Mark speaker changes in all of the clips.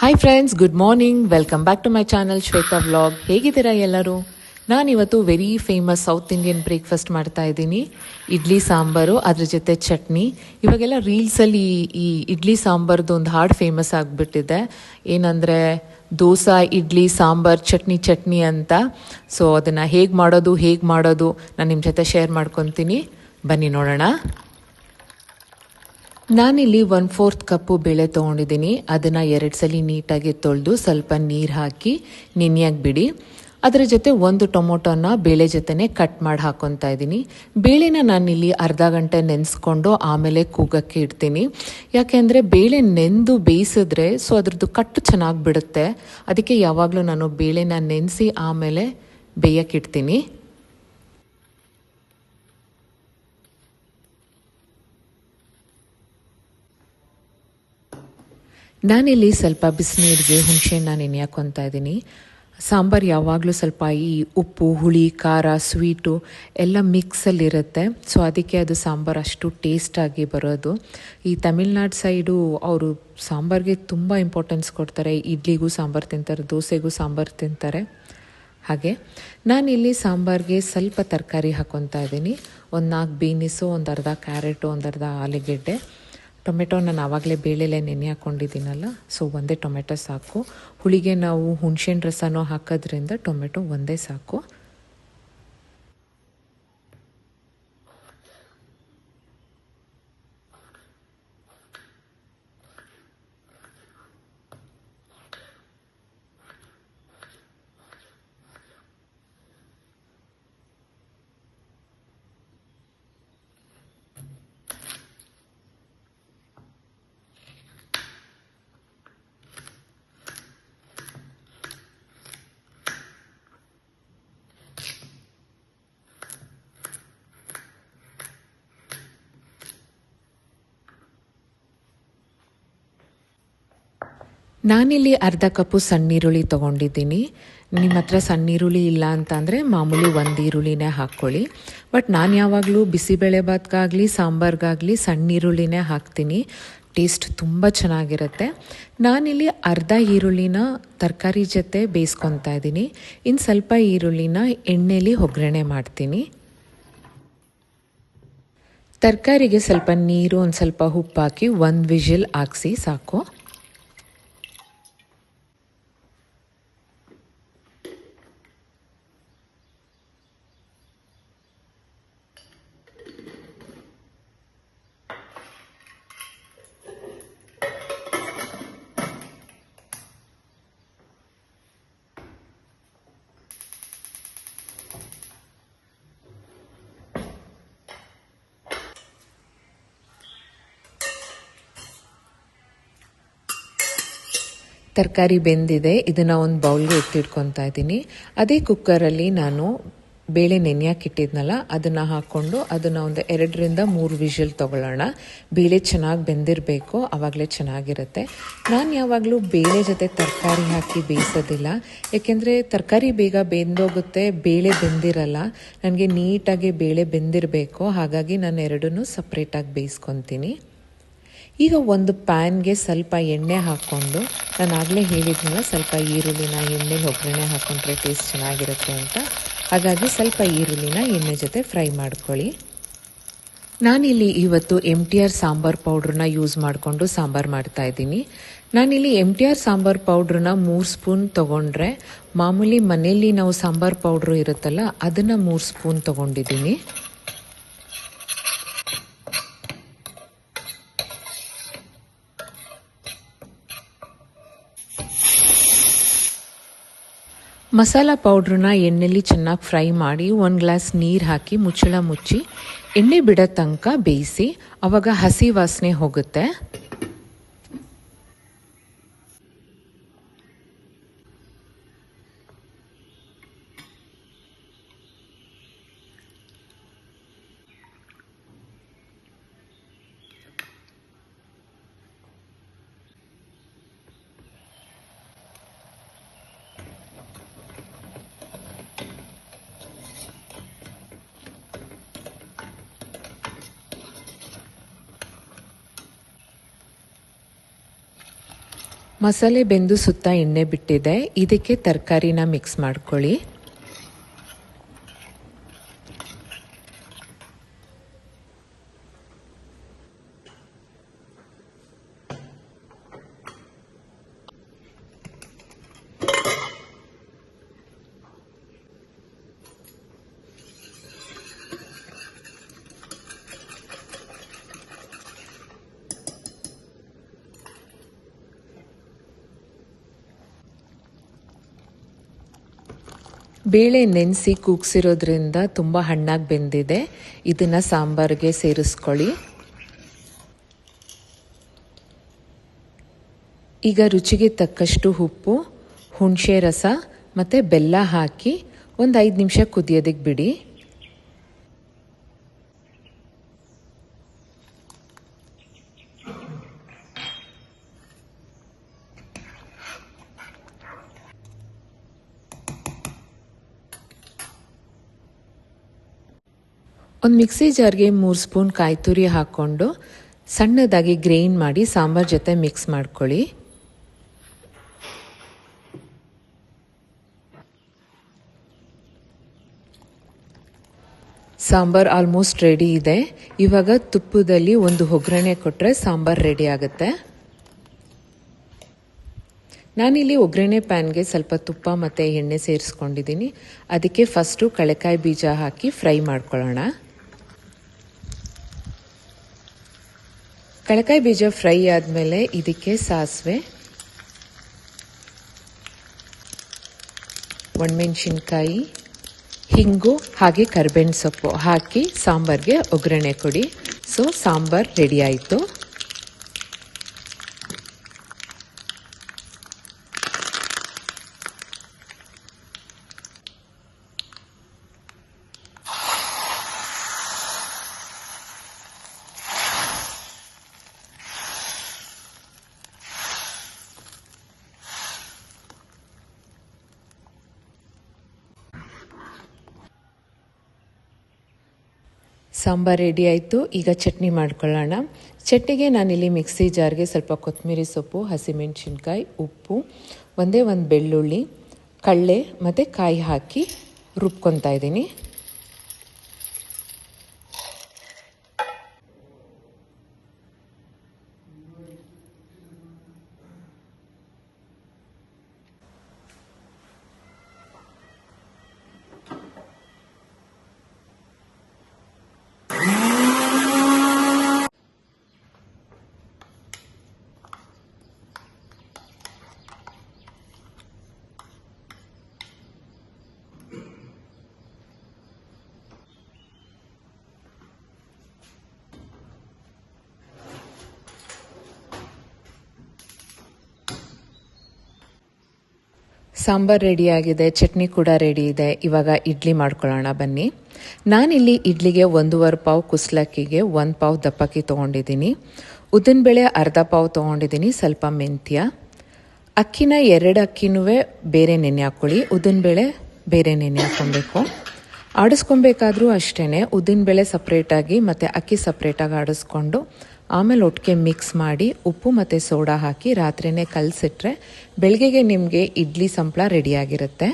Speaker 1: Hi friends, good morning. Welcome back to my channel Shweta vlog. ಹೇಗಿದ್ದೀರಾ ಎಲ್ಲರೂ? ನಾನಿವತ್ತು very famous South Indian breakfast ಮಾಡ್ತಾ ಇದ್ದೀನಿ. ಇಡ್ಲಿ ಸಾಂಬಾರು, ಅದ್ರ ಜೊತೆ ಚಟ್ನಿ. ಇವಾಗೆಲ್ಲ ರೀಲ್ಸಲ್ಲಿ ಈ ಇಡ್ಲಿ ಸಾಂಬಾರ್ದು ಒಂದು ಹಾಡು ಫೇಮಸ್ ಆಗಿಬಿಟ್ಟಿದೆ. ಏನಂದರೆ ದೋಸೆ ಇಡ್ಲಿ ಸಾಂಬಾರ್ ಚಟ್ನಿ ಅಂತ. ಸೊ ಅದನ್ನು ಹೇಗೆ ಮಾಡೋದು ನಾನು ನಿಮ್ಮ ಜೊತೆ ಶೇರ್ ಮಾಡ್ಕೊತೀನಿ. ಬನ್ನಿ ನೋಡೋಣ. ನಾನಿಲ್ಲಿ 1/4 ಕಪ್ಪು ಬೇಳೆ ತೊಗೊಂಡಿದ್ದೀನಿ. ಅದನ್ನು 2 ಸಲ ನೀಟಾಗಿ ತೊಳೆದು ಸ್ವಲ್ಪ ನೀರು ಹಾಕಿ ನೆನೆಯಾಗಿ ಬಿಡಿ. ಅದರ ಜೊತೆ 1 ಟೊಮೊಟೊನ ಬೇಳೆ ಜೊತೆನೇ ಕಟ್ ಮಾಡಿ ಹಾಕ್ಕೊತಾ ಇದ್ದೀನಿ. ಬೇಳೆನ ನಾನಿಲ್ಲಿ ಅರ್ಧ ಗಂಟೆ ನೆನೆಸ್ಕೊಂಡು ಆಮೇಲೆ ಕೂಗಕ್ಕೆ ಇಡ್ತೀನಿ. ಯಾಕೆಂದರೆ ಬೇಳೆ ನೆಂದು ಬೇಯಿಸಿದ್ರೆ ಸೊ ಅದ್ರದ್ದು ಕಟ್ಟು ಚೆನ್ನಾಗಿ ಬಿಡುತ್ತೆ. ಅದಕ್ಕೆ ಯಾವಾಗಲೂ ನಾನು ಬೇಳೆನ ನೆನೆಸಿ ಆಮೇಲೆ ಬೇಯಕ್ಕಿಡ್ತೀನಿ. ನಾನಿಲ್ಲಿ ಸ್ವಲ್ಪ ಬಿಸಿನೀರಿಗೆ ಹುಣಸೆಹಣ್ಣ ನೆನೆ ಹಾಕ್ಕೊತಾ ಇದ್ದೀನಿ. ಸಾಂಬಾರು ಯಾವಾಗಲೂ ಸ್ವಲ್ಪ ಈ ಉಪ್ಪು, ಹುಳಿ, ಖಾರ, ಸ್ವೀಟು ಎಲ್ಲ ಮಿಕ್ಸಲ್ಲಿರುತ್ತೆ. ಸೊ ಅದಕ್ಕೆ ಅದು ಸಾಂಬಾರು ಅಷ್ಟು ಟೇಸ್ಟಾಗಿ ಬರೋದು. ಈ ತಮಿಳ್ನಾಡು ಸೈಡು ಅವರು ಸಾಂಬಾರಿಗೆ ತುಂಬ ಇಂಪಾರ್ಟೆನ್ಸ್ ಕೊಡ್ತಾರೆ. ಇಡ್ಲಿಗೂ ಸಾಂಬಾರು ತಿಂತಾರೆ, ದೋಸೆಗೂ ಸಾಂಬಾರು ತಿಂತಾರೆ. ಹಾಗೆ ನಾನಿಲ್ಲಿ ಸಾಂಬಾರಿಗೆ ಸ್ವಲ್ಪ ತರಕಾರಿ ಹಾಕ್ಕೊತಾ ಇದ್ದೀನಿ. ಒಂದು 4 ಬೀನಿಸು, ಒಂದು ಅರ್ಧ ಕ್ಯಾರೆಟು, ಒಂದು ಅರ್ಧ ಆಲೂಗೆಡ್ಡೆ, ಟೊಮೆಟೊ ನಾನು ಆವಾಗಲೇ ಬೇಳೆಲೆ ನೆನೆ ಹಾಕ್ಕೊಂಡಿದ್ದೀನಲ್ಲ, ಸೊ ಒಂದೇ ಟೊಮೆಟೊ ಸಾಕು. ಹುಳಿಗೆ ನಾವು ಹುಣಸೆಹಣ್ಣು ರಸನೂ ಹಾಕೋದ್ರಿಂದ ಟೊಮೆಟೊ ಒಂದೇ ಸಾಕು. ನಾನಿಲ್ಲಿ ಅರ್ಧ ಕಪ್ಪು ಸಣ್ಣ ಈರುಳ್ಳಿ ತೊಗೊಂಡಿದ್ದೀನಿ. ನಿಮ್ಮ ಹತ್ರ ಸಣ್ಣ ಈರುಳ್ಳಿ ಇಲ್ಲ ಅಂತಂದರೆ ಮಾಮೂಲಿ 1 ಈರುಳ್ಳಿನೇ ಹಾಕ್ಕೊಳ್ಳಿ. ಬಟ್ ನಾನು ಯಾವಾಗಲೂ ಬಿಸಿಬೇಳೆಭಾತ್ಗಾಗಲಿ ಸಾಂಬಾರ್ಗಾಗಲಿ ಸಣ್ಣ ಈರುಳ್ಳಿನೇ ಹಾಕ್ತೀನಿ. ಟೇಸ್ಟ್ ತುಂಬ ಚೆನ್ನಾಗಿರುತ್ತೆ. ನಾನಿಲ್ಲಿ ಅರ್ಧ ಈರುಳ್ಳಿನ ತರಕಾರಿ ಜೊತೆ ಬೇಯಿಸ್ಕೊತಾ ಇದ್ದೀನಿ. ಇನ್ನು ಸ್ವಲ್ಪ ಈರುಳ್ಳಿನ ಎಣ್ಣೆಲಿ ಒಗ್ಗರಣೆ ಮಾಡ್ತೀನಿ. ತರಕಾರಿಗೆ ಸ್ವಲ್ಪ ನೀರು, ಒಂದು ಸ್ವಲ್ಪ ಉಪ್ಪು ಹಾಕಿ 1 ವಿಷಲ್ ಹಾಕ್ಸಿ ಸಾಕು. ತರಕಾರಿ ಬೆಂದಿದೆ. ಇದನ್ನು ಒಂದು ಬೌಲ್ಗೆ ಎತ್ತಿಟ್ಕೊತಾ ಇದ್ದೀನಿ. ಅದೇ ಕುಕ್ಕರಲ್ಲಿ ನಾನು ಬೇಳೆ ನೆನೆಯಾಕಿಟ್ಟಿದ್ನಲ್ಲ ಅದನ್ನು ಹಾಕ್ಕೊಂಡು ಅದನ್ನು ಒಂದು 2ರಿಂದ 3 ವಿಷಲ್ ತೊಗೊಳ್ಳೋಣ. ಬೇಳೆ ಚೆನ್ನಾಗಿ ಬೆಂದಿರಬೇಕು, ಆವಾಗಲೇ ಚೆನ್ನಾಗಿರುತ್ತೆ. ನಾನು ಯಾವಾಗಲೂ ಬೇಳೆ ಜೊತೆ ತರಕಾರಿ ಹಾಕಿ ಬೇಯಿಸೋದಿಲ್ಲ. ಏಕೆಂದರೆ ತರಕಾರಿ ಬೇಗ ಬೆಂದೋಗುತ್ತೆ, ಬೇಳೆ ಬೆಂದಿರಲ್ಲ. ನನಗೆ ನೀಟಾಗಿ ಬೇಳೆ ಬೆಂದಿರಬೇಕು, ಹಾಗಾಗಿ ನಾನು ಎರಡನ್ನೂ ಸಪ್ರೇಟಾಗಿ ಬೇಯಿಸ್ಕೊತೀನಿ. ಈಗ ಒಂದು ಪ್ಯಾನ್ಗೆ ಸ್ವಲ್ಪ ಎಣ್ಣೆ ಹಾಕ್ಕೊಂಡು, ನಾನು ಆಗಲೇ ಹೇಳಿದ್ನಲ್ಲ ಸ್ವಲ್ಪ ಈರುಳ್ಳಿನ ಎಣ್ಣೆಲಿ ಒಗ್ಗರಣೆ ಹಾಕ್ಕೊಂಡ್ರೆ ಟೇಸ್ಟ್ ಚೆನ್ನಾಗಿರುತ್ತೆ ಅಂತ, ಹಾಗಾಗಿ ಸ್ವಲ್ಪ ಈರುಳ್ಳಿನ ಎಣ್ಣೆ ಜೊತೆ ಫ್ರೈ ಮಾಡ್ಕೊಳ್ಳಿ. ನಾನಿಲ್ಲಿ ಇವತ್ತು MTR ಸಾಂಬಾರು ಪೌಡ್ರನ್ನ ಯೂಸ್ ಮಾಡಿಕೊಂಡು ಸಾಂಬಾರು ಮಾಡ್ತಾಯಿದ್ದೀನಿ. ನಾನಿಲ್ಲಿ MTR ಸಾಂಬಾರು ಪೌಡ್ರನ್ನ 3 ಸ್ಪೂನ್ ತೊಗೊಂಡ್ರೆ, ಮಾಮೂಲಿ ಮನೆಯಲ್ಲಿ ನಾವು ಸಾಂಬಾರು ಪೌಡ್ರು ಇರುತ್ತಲ್ಲ ಅದನ್ನು 3 ಸ್ಪೂನ್ ತೊಗೊಂಡಿದ್ದೀನಿ. ಮಸಾಲ ಪೌಡ್ರನ್ನ ಎಣ್ಣೆಲಿ ಚೆನ್ನಾಗಿ ಫ್ರೈ ಮಾಡಿ 1 ಗ್ಲಾಸ್ ನೀರು ಹಾಕಿ ಮುಚ್ಚಳ ಮುಚ್ಚಿ ಎಣ್ಣೆ ಬಿಡೋ ತನಕ ಬೇಯಿಸಿ. ಆವಾಗ ಹಸಿ ವಾಸನೆ ಹೋಗುತ್ತೆ. ಮಸಾಲೆ ಬೆಂದು ಸುತ್ತ ಎಣ್ಣೆ ಬಿಟ್ಟಿದೆ. ಇದಕ್ಕೆ ತರಕಾರಿನ ಮಿಕ್ಸ್ ಮಾಡ್ಕೊಳ್ಳಿ. ಬೇಳೆ ನೆನೆಸಿ ಕೂಗ್ಸಿರೋದ್ರಿಂದ ತುಂಬ ಹಣ್ಣಾಗಿ ಬೆಂದಿದೆ. ಇದನ್ನು ಸಾಂಬಾರಿಗೆ ಸೇರಿಸ್ಕೊಳ್ಳಿ. ಈಗ ರುಚಿಗೆ ತಕ್ಕಷ್ಟು ಉಪ್ಪು, ಹುಣಸೆ ರಸ ಮತ್ತು ಬೆಲ್ಲ ಹಾಕಿ ಒಂದು 5 ನಿಮಿಷ ಕುದಿಯೋದಕ್ಕೆ ಬಿಡಿ. ಒಂದು ಮಿಕ್ಸಿ ಜಾರ್ಗೆ 3 ಸ್ಪೂನ್ ಕಾಯಿ ತುರಿ ಹಾಕ್ಕೊಂಡು ಸಣ್ಣದಾಗಿ ಗ್ರೈಂಡ್ ಮಾಡಿ ಸಾಂಬಾರ್ ಜೊತೆ ಮಿಕ್ಸ್ ಮಾಡ್ಕೊಳ್ಳಿ. ಸಾಂಬಾರ್ ಆಲ್ಮೋಸ್ಟ್ ರೆಡಿ ಇದೆ. ಇವಾಗ ತುಪ್ಪದಲ್ಲಿ ಒಂದು ಒಗ್ಗರಣೆ ಕೊಟ್ಟರೆ ಸಾಂಬಾರ್ ರೆಡಿ ಆಗುತ್ತೆ. ನಾನಿಲ್ಲಿ ಒಗ್ಗರಣೆ ಪ್ಯಾನ್ಗೆ ಸ್ವಲ್ಪ ತುಪ್ಪ ಮತ್ತು ಎಣ್ಣೆ ಸೇರಿಸ್ಕೊಂಡಿದ್ದೀನಿ. ಅದಕ್ಕೆ ಫಸ್ಟು ಕಳೆಕಾಯಿ ಬೀಜ ಹಾಕಿ ಫ್ರೈ ಮಾಡ್ಕೊಳ್ಳೋಣ. ಕಳೆಕಾಯಿ ಬೀಜ ಫ್ರೈ ಆದಮೇಲೆ ಇದಕ್ಕೆ ಸಾಸಿವೆ, ಒಣಮೆಣಸಿನ್ಕಾಯಿ, ಹಿಂಗು ಹಾಗೆ ಕರಿಬೇವಿನ ಸೊಪ್ಪು ಹಾಕಿ ಸಾಂಬಾರ್ಗೆ ಒಗ್ಗರಣೆ ಕೊಡಿ. ಸೊ ಸಾಂಬಾರ್ ರೆಡಿ ಆಯಿತು. ಸಾಂಬಾರ್ ರೆಡಿ ಆಯಿತು. ಈಗ ಚಟ್ನಿ ಮಾಡ್ಕೊಳ್ಳೋಣ. ಚಟ್ನಿಗೆ ನಾನಿಲ್ಲಿ ಮಿಕ್ಸಿ ಜಾರ್ಗೆ ಸ್ವಲ್ಪ ಕೊತ್ತಂಬರಿ ಸೊಪ್ಪು, ಹಸಿಮೆಣಸಿನ್ಕಾಯಿ, ಉಪ್ಪು, ಒಂದೇ ಒಂದು ಬೆಳ್ಳುಳ್ಳಿ, ಕಡಲೆ ಮತ್ತು ಕಾಯಿ ಹಾಕಿ ರುಬ್ಕೊತಾ ಇದ್ದೀನಿ. ಸಾಂಬಾರ್ ರೆಡಿಯಾಗಿದೆ, ಚಟ್ನಿ ಕೂಡ ರೆಡಿ ಇದೆ. ಇವಾಗ ಇಡ್ಲಿ ಮಾಡ್ಕೊಳ್ಳೋಣ ಬನ್ನಿ. ನಾನಿಲ್ಲಿ ಇಡ್ಲಿಗೆ 1.5 ಪಾವ್ ಕುಸ್ಲಕ್ಕಿಗೆ 1 ಪಾವ್ ದಪ್ಪಕ್ಕಿ ತೊಗೊಂಡಿದ್ದೀನಿ. ಉದ್ದಿನಬೇಳೆ ಅರ್ಧ ಪಾವ್ ತೊಗೊಂಡಿದ್ದೀನಿ, ಸ್ವಲ್ಪ ಮೆಂತ್ಯ. ಅಕ್ಕಿನ 2 ಅಕ್ಕಿನೂ ಬೇರೆ ನೆನೆ ಹಾಕ್ಕೊಳ್ಳಿ, ಉದ್ದಿನಬೇಳೆ ಬೇರೆ ನೆನೆ ಹಾಕ್ಕೊಬೇಕು. ಆಡಿಸ್ಕೊಬೇಕಾದ್ರೂ ಅಷ್ಟೇ, ಉದ್ದಿನಬೇಳೆ ಸಪ್ರೇಟಾಗಿ ಮತ್ತು ಅಕ್ಕಿ ಸಪ್ರೇಟಾಗಿ ಆಡಿಸ್ಕೊಂಡು ಆಮೇಲೆ ಒಟ್ಟಿಗೆ ಮಿಕ್ಸ್ ಮಾಡಿ ಉಪ್ಪು ಮತ್ತು ಸೋಡಾ ಹಾಕಿ ರಾತ್ರಿನೇ ಕಲಸಿಟ್ರೆ ಬೆಳಗ್ಗೆಗೆ ನಿಮಗೆ idli ಸಂಪ್ಳ ರೆಡಿಯಾಗಿರುತ್ತೆ.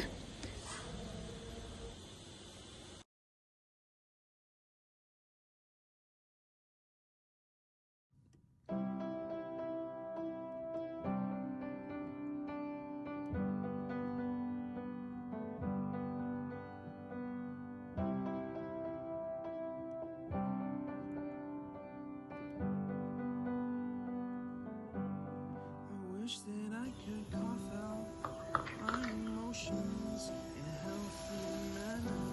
Speaker 2: Wish that I could cough out my emotions in a healthy manner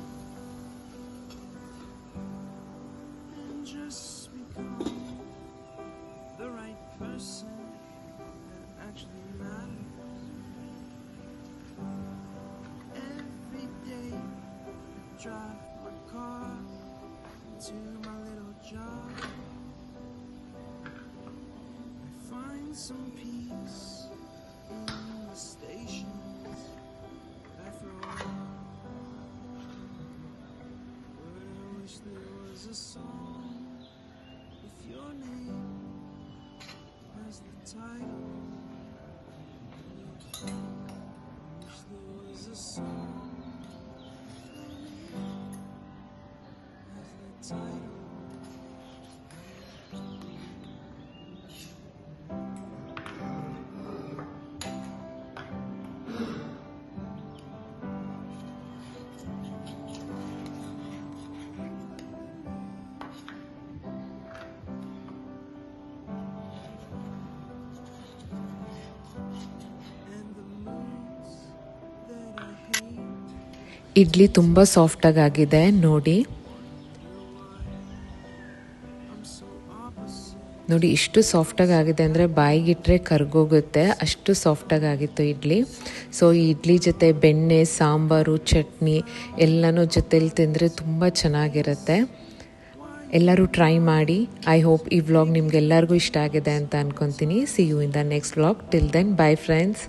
Speaker 2: and just become the right person that actually matters. Every day I drive my car to my little job. I find some peace in the stations after a while. But I wish there was a song with your name as the title. was a song as the title.
Speaker 1: Idli ತುಂಬ ಸಾಫ್ಟಾಗಿ ಆಗಿದೆ ನೋಡಿ. ನೋಡಿ ಇಷ್ಟು ಸಾಫ್ಟಾಗಿ ಆಗಿದೆ ಅಂದರೆ ಬಾಯಿಗಿಟ್ರೆ ಕರ್ಗೋಗುತ್ತೆ, ಅಷ್ಟು ಸಾಫ್ಟಾಗಿ ಆಗಿತ್ತು ಇಡ್ಲಿ. ಸೊ ಈ ಇಡ್ಲಿ ಜೊತೆ ಬೆಣ್ಣೆ, ಸಾಂಬಾರು, ಚಟ್ನಿ ಎಲ್ಲನೂ ಜೊತೆಲಿ ತಿಂದರೆ ತುಂಬ ಚೆನ್ನಾಗಿರುತ್ತೆ. ಎಲ್ಲರೂ ಟ್ರೈ ಮಾಡಿ. ಐ ಹೋಪ್ ಈ ವ್ಲಾಗ್ ನಿಮ್ಗೆಲ್ಲರಿಗೂ ಇಷ್ಟ ಆಗಿದೆ ಅಂತ ಅನ್ಕೊತೀನಿ. See you in the next vlog. Till then, bye friends.